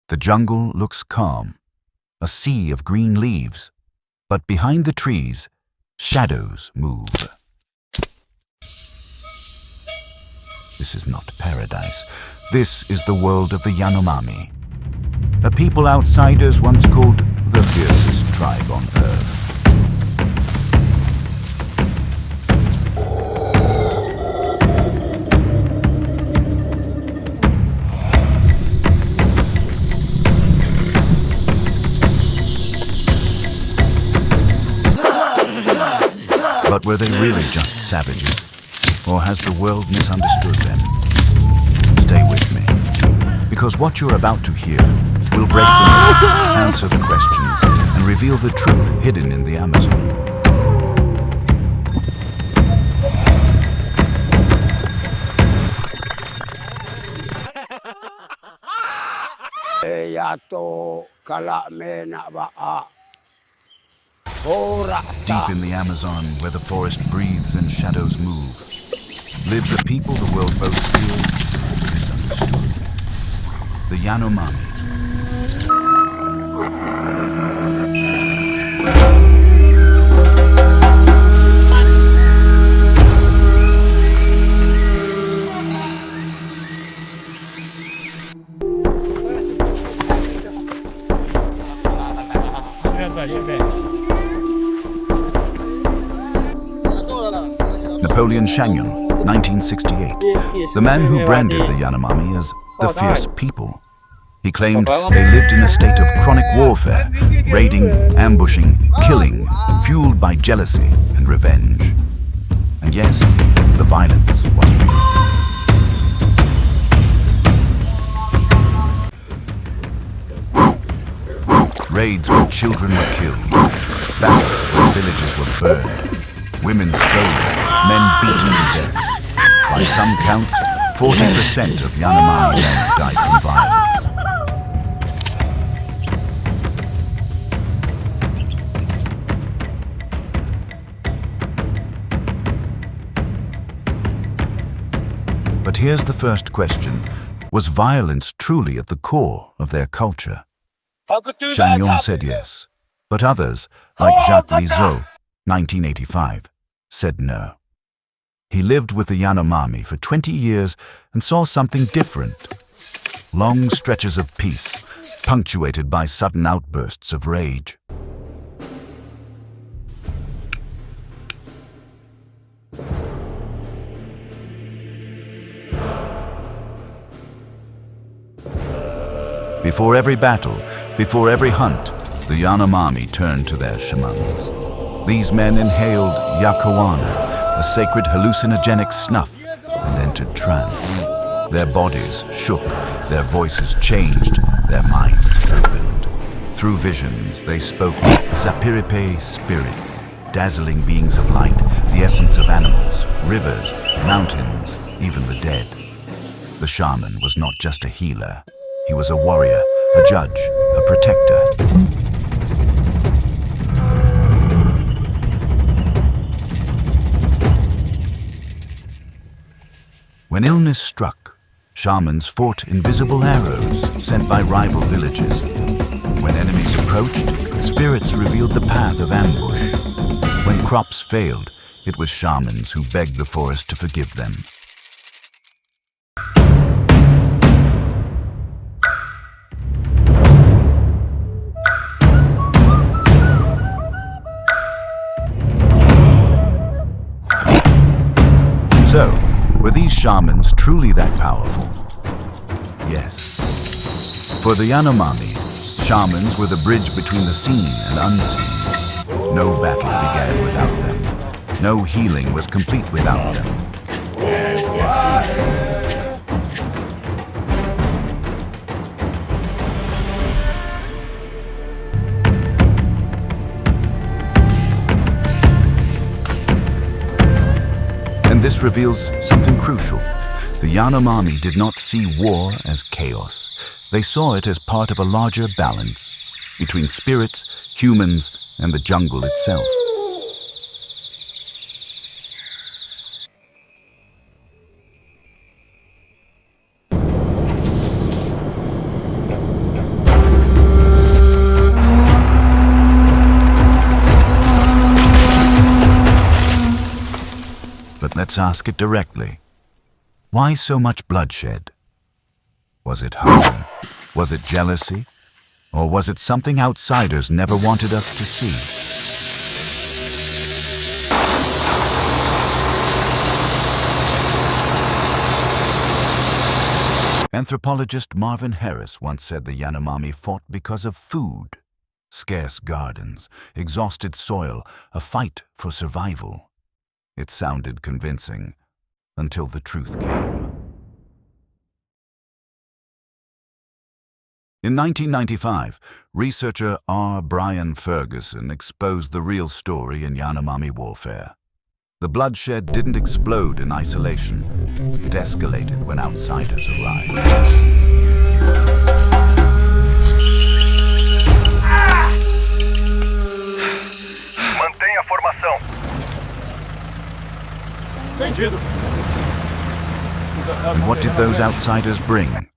The jungle looks calm, a sea of green leaves, but behind the trees, shadows move. This is not paradise. This is the world of the Yanomami, a people outsiders once called the fiercest tribe on earth. But were they really just savages? Or has the world misunderstood them? Stay with me, because what you're about to hear will break the myths, answer the questions, and reveal the truth hidden in the Amazon. Deep in the Amazon, where the forest breathes and shadows move, lives a people the world both feared and misunderstood. The Yanomami. Napoleon Chagnon, 1968. The man who branded the Yanomami as the fierce people. He claimed they lived in a state of chronic warfare, raiding, ambushing, killing, fueled by jealousy and revenge. And yes, the violence was real. Raids where children were killed, battles where villages were burned, women stolen, men beaten to death. By some counts, 40% of Yanomami men died from violence. But here's the first question. Was violence truly at the core of their culture? Chagnon said yes, but others, like Jacques Lizotte, 1985, said no. He lived with the Yanomami for 20 years and saw something different. Long stretches of peace, punctuated by sudden outbursts of rage. Before every battle, before every hunt, the Yanomami turned to their shamans. These men inhaled yakuwana, a sacred hallucinogenic snuff, and entered trance. Their bodies shook, their voices changed, their minds opened. Through visions, they spoke Zapiripe spirits, dazzling beings of light, the essence of animals, rivers, mountains, even the dead. The shaman was not just a healer. He was a warrior, a judge, a protector. When illness struck, shamans fought invisible arrows sent by rival villages. When enemies approached, spirits revealed the path of ambush. When crops failed, it was shamans who begged the forest to forgive them. So, were these shamans truly that powerful? Yes. For the Yanomami, shamans were the bridge between the seen and unseen. No battle began without them. No healing was complete without them. And this reveals something crucial. The Yanomami did not see war as chaos. They saw it as part of a larger balance between spirits, humans, and the jungle itself. Let's ask it directly. Why so much bloodshed? Was it hunger? Was it jealousy? Or was it something outsiders never wanted us to see? Anthropologist Marvin Harris once said the Yanomami fought because of food. Scarce gardens, exhausted soil, a fight for survival. It sounded convincing until the truth came. In 1995, researcher R. Brian Ferguson exposed the real story in Yanomami warfare. The bloodshed didn't explode in isolation. It escalated when outsiders arrived. Mantenha a formação. Entendido. And what did those outsiders bring?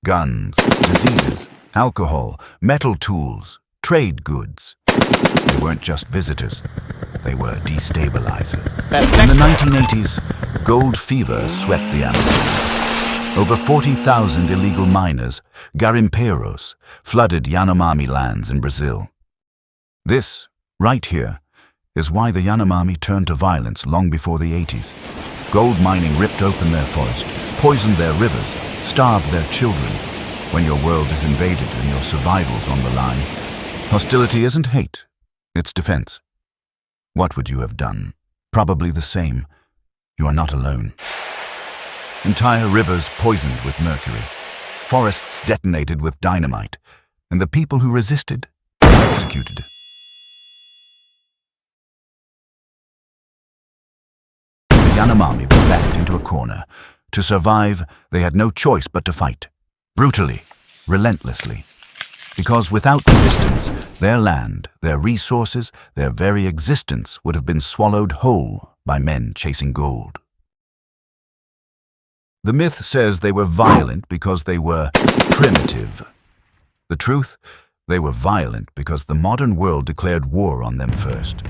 Guns, diseases, alcohol, metal tools, trade goods. They weren't just visitors. They were destabilizers. In the 1980s, gold fever swept the Amazon. Over 40,000 illegal miners, garimpeiros, flooded Yanomami lands in Brazil. This, right here, is why the Yanomami turned to violence long before the 80s. Gold mining ripped open their forest, poisoned their rivers, starved their children. When your world is invaded and your survival's on the line, hostility isn't hate, it's defense. What would you have done? Probably the same. You are not alone. Entire rivers poisoned with mercury, forests detonated with dynamite, and the people who resisted were executed. The Yanomami were backed into a corner. To survive, they had no choice but to fight. Brutally, relentlessly. Because without resistance, their land, their resources, their very existence would have been swallowed whole by men chasing gold. The myth says they were violent because they were primitive. The truth, they were violent because the modern world declared war on them first.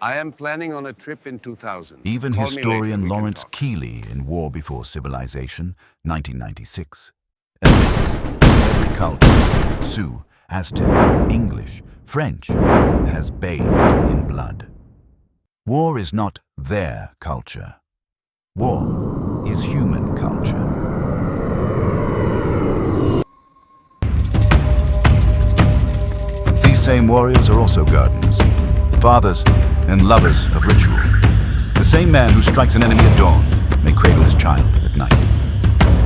I am planning on a trip in 2000. Even Call me later, historian we can Lawrence talk. Keeley in War Before Civilization, 1996, admits every culture, Sioux, Aztec, English, French, has bathed in blood. War is not their culture. War is human culture. These same warriors are also gardeners, fathers and lovers of ritual. The same man who strikes an enemy at dawn may cradle his child at night.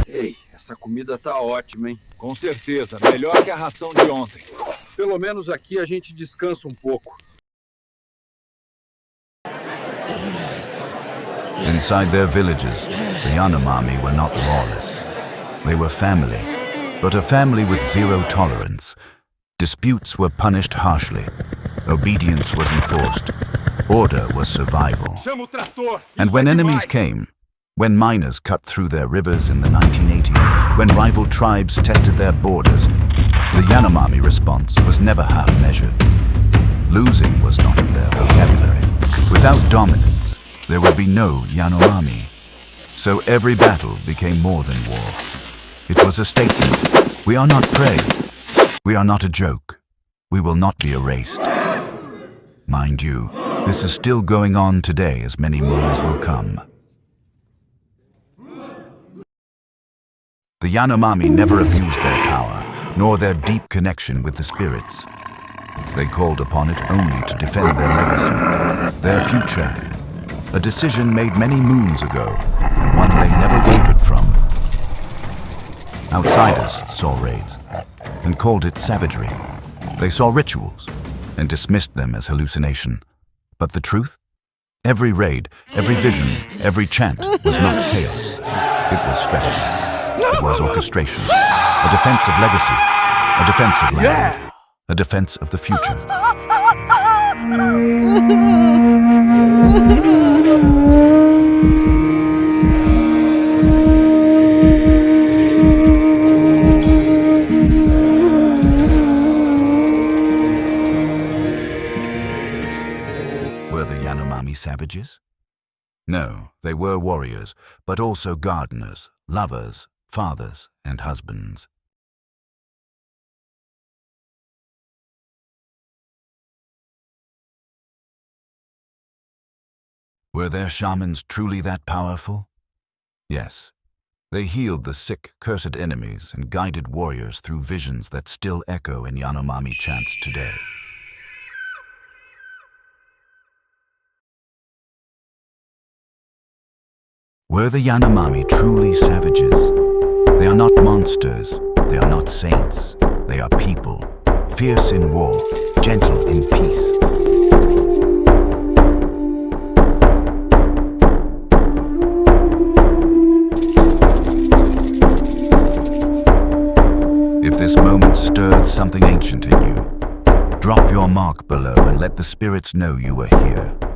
Ei, essa comida tá ótima, hein? Com certeza, melhor que a ração de ontem. Pelo menos aqui a gente descansa um pouco. Inside their villages, the Yanomami were not lawless. They were family, but a family with zero tolerance. Disputes were punished harshly. Obedience was enforced. Order was survival. Chama o trator! And when enemies came, when miners cut through their rivers in the 1980s, when rival tribes tested their borders, the Yanomami response was never half-measured. Losing was not in their vocabulary. Without dominance, there would be no Yanomami. So every battle became more than war. It was a statement. We are not prey. We are not a joke. We will not be erased. Mind you, this is still going on today, as many moons will come. The Yanomami never abused their power, nor their deep connection with the spirits. They called upon it only to defend their legacy, their future. A decision made many moons ago, and one they never wavered from. Outsiders saw raids and called it savagery. They saw rituals and dismissed them as hallucination. But the truth? Every raid, every vision, every chant was not chaos. It was strategy. It was orchestration. A defense of legacy. A defense of land. A defense of the future. savages? No, they were warriors, but also gardeners, lovers, fathers, and husbands. Were their shamans truly that powerful? Yes. They healed the sick, cursed enemies and guided warriors through visions that still echo in Yanomami chants today. Were the Yanomami truly savages? They are not monsters, they are not saints, they are people, fierce in war, gentle in peace. If this moment stirred something ancient in you, drop your mark below and let the spirits know you are here.